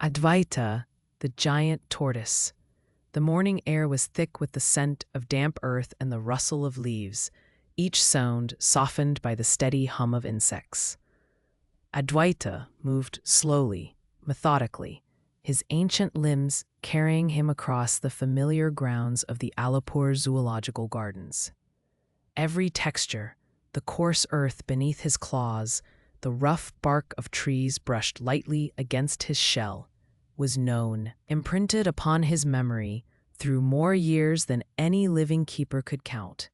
Adwaita, the giant tortoise. The morning air was thick with the scent of damp earth and the rustle of leaves, each sound softened by the steady hum of insects. Adwaita moved slowly, methodically, his ancient limbs carrying him across the familiar grounds of the Alipore Zoological Gardens. Every texture, the coarse earth beneath his claws, the rough bark of trees brushed lightly against his shell, was known, imprinted upon his memory through more years than any living keeper could count.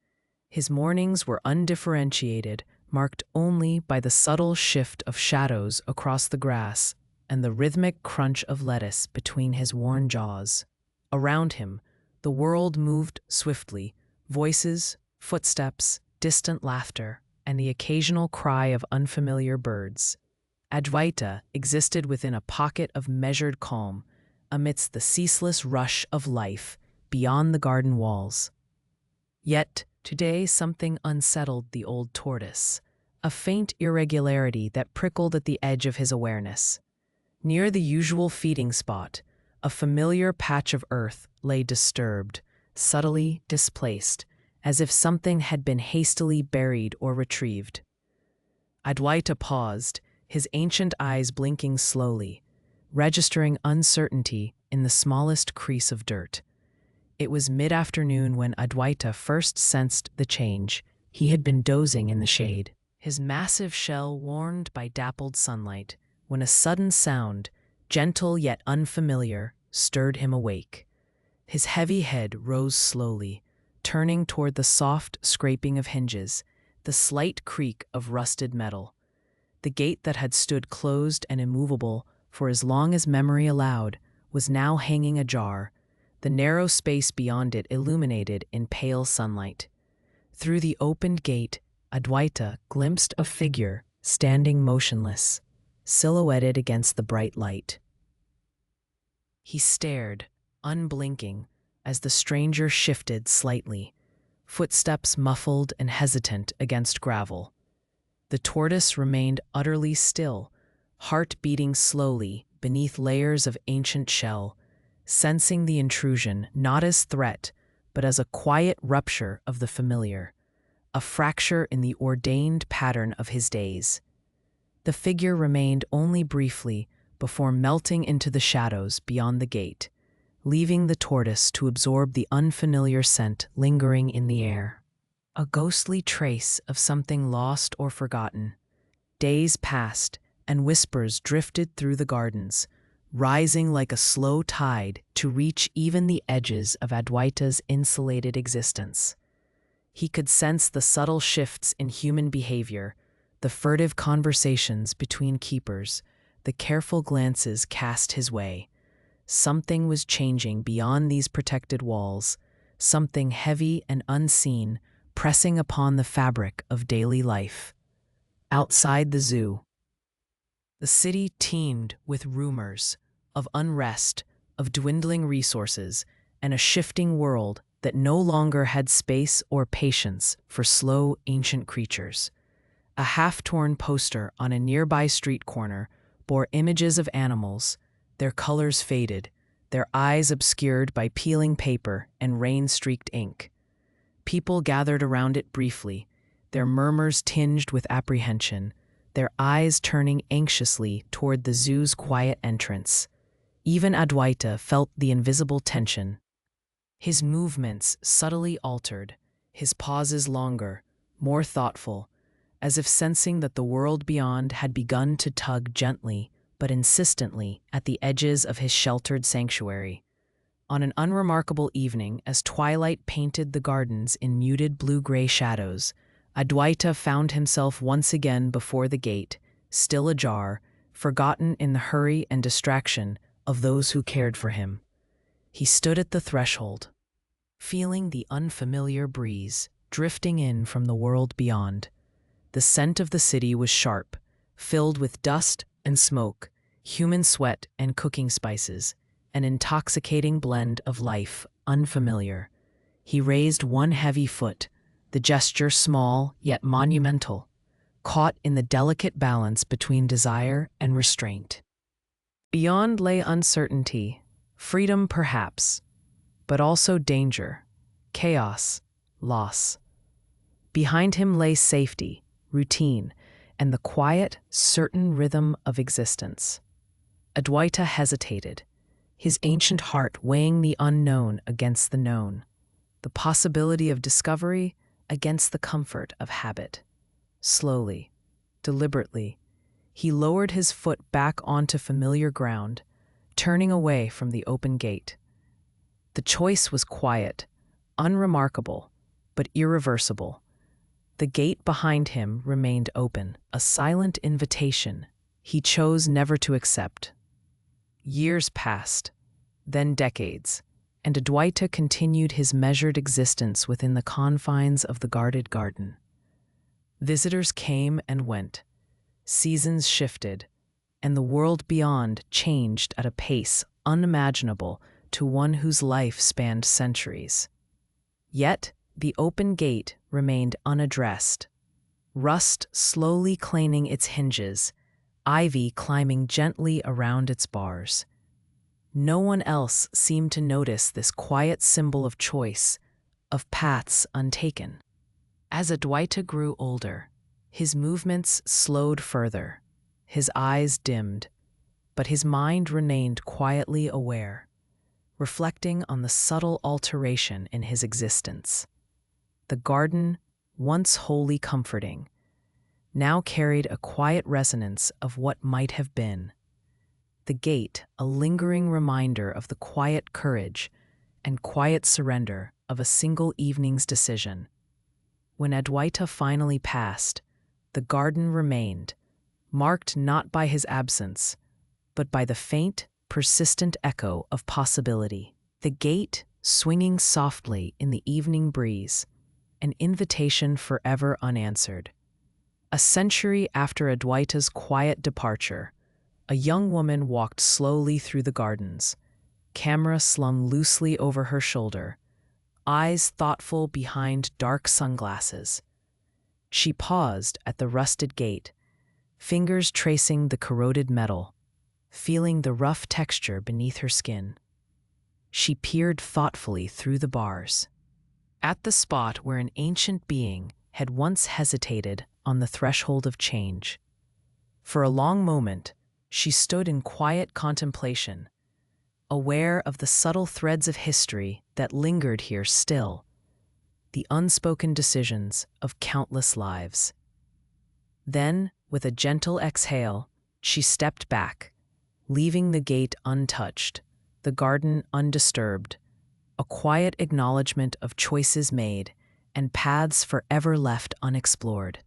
His mornings were undifferentiated, marked only by the subtle shift of shadows across the grass and the rhythmic crunch of lettuce between his worn jaws. Around him, the world moved swiftly, voices, footsteps, distant laughter, and the occasional cry of unfamiliar birds. Adwaita existed within a pocket of measured calm, amidst the ceaseless rush of life beyond the garden walls. Yet, today something unsettled the old tortoise, a faint irregularity that prickled at the edge of his awareness. Near the usual feeding spot, a familiar patch of earth lay disturbed, subtly displaced, as if something had been hastily buried or retrieved. Adwaita paused, his ancient eyes blinking slowly, registering uncertainty in the smallest crease of dirt. It was mid-afternoon when Adwaita first sensed the change. He had been dozing in the shade, his massive shell warmed by dappled sunlight, when a sudden sound, gentle yet unfamiliar, stirred him awake. His heavy head rose slowly, turning toward the soft scraping of hinges, the slight creak of rusted metal. The gate that had stood closed and immovable for as long as memory allowed was now hanging ajar, the narrow space beyond it illuminated in pale sunlight. Through the opened gate, Adwaita glimpsed a figure standing motionless, silhouetted against the bright light. He stared, unblinking, as the stranger shifted slightly, footsteps muffled and hesitant against gravel. The tortoise remained utterly still, heart beating slowly beneath layers of ancient shell, sensing the intrusion not as threat, but as a quiet rupture of the familiar, a fracture in the ordained pattern of his days. The figure remained only briefly before melting into the shadows beyond the gate, leaving the tortoise to absorb the unfamiliar scent lingering in the air. A ghostly trace of something lost or forgotten. Days passed, and whispers drifted through the gardens, rising like a slow tide to reach even the edges of Adwaita's insulated existence. He could sense the subtle shifts in human behavior, the furtive conversations between keepers, the careful glances cast his way. Something was changing beyond these protected walls, something heavy and unseen, pressing upon the fabric of daily life. Outside the zoo, the city teemed with rumors of unrest, of dwindling resources, and a shifting world that no longer had space or patience for slow, ancient creatures. A half-torn poster on a nearby street corner bore images of animals, their colors faded, their eyes obscured by peeling paper and rain-streaked ink. People gathered around it briefly, their murmurs tinged with apprehension, their eyes turning anxiously toward the zoo's quiet entrance. Even Adwaita felt the invisible tension. His movements subtly altered, his pauses longer, more thoughtful, as if sensing that the world beyond had begun to tug gently but insistently at the edges of his sheltered sanctuary. On an unremarkable evening, as twilight painted the gardens in muted blue-gray shadows, Adwaita found himself once again before the gate, still ajar, forgotten in the hurry and distraction of those who cared for him. He stood at the threshold, feeling the unfamiliar breeze drifting in from the world beyond. The scent of the city was sharp, filled with dust and smoke, human sweat and cooking spices, an intoxicating blend of life unfamiliar. He raised one heavy foot, the gesture small yet monumental, caught in the delicate balance between desire and restraint. Beyond lay uncertainty, freedom perhaps, but also danger, chaos, loss. Behind him lay safety, routine, and the quiet, certain rhythm of existence. Adwaita hesitated, his ancient heart weighing the unknown against the known, the possibility of discovery against the comfort of habit. Slowly, deliberately, he lowered his foot back onto familiar ground, turning away from the open gate. The choice was quiet, unremarkable, but irreversible. The gate behind him remained open, a silent invitation he chose never to accept. Years passed, then decades, and Adwaita continued his measured existence within the confines of the guarded garden. Visitors came and went, seasons shifted, and the world beyond changed at a pace unimaginable to one whose life spanned centuries. Yet, the open gate remained unaddressed, rust slowly claiming its hinges, ivy climbing gently around its bars. No one else seemed to notice this quiet symbol of choice, of paths untaken. As Adwaita grew older, his movements slowed further, his eyes dimmed, but his mind remained quietly aware, reflecting on the subtle alteration in his existence. The garden, once wholly comforting, now carried a quiet resonance of what might have been. The gate, a lingering reminder of the quiet courage and quiet surrender of a single evening's decision. When Adwaita finally passed, the garden remained, marked not by his absence, but by the faint, persistent echo of possibility. The gate, swinging softly in the evening breeze, an invitation forever unanswered. A century after Adwaita's quiet departure, a young woman walked slowly through the gardens, camera slung loosely over her shoulder, eyes thoughtful behind dark sunglasses. She paused at the rusted gate, fingers tracing the corroded metal, feeling the rough texture beneath her skin. She peered thoughtfully through the bars, at the spot where an ancient being had once hesitated on the threshold of change. For a long moment, she stood in quiet contemplation, aware of the subtle threads of history that lingered here still, the unspoken decisions of countless lives. Then, with a gentle exhale, she stepped back, leaving the gate untouched, the garden undisturbed, a quiet acknowledgement of choices made and paths forever left unexplored.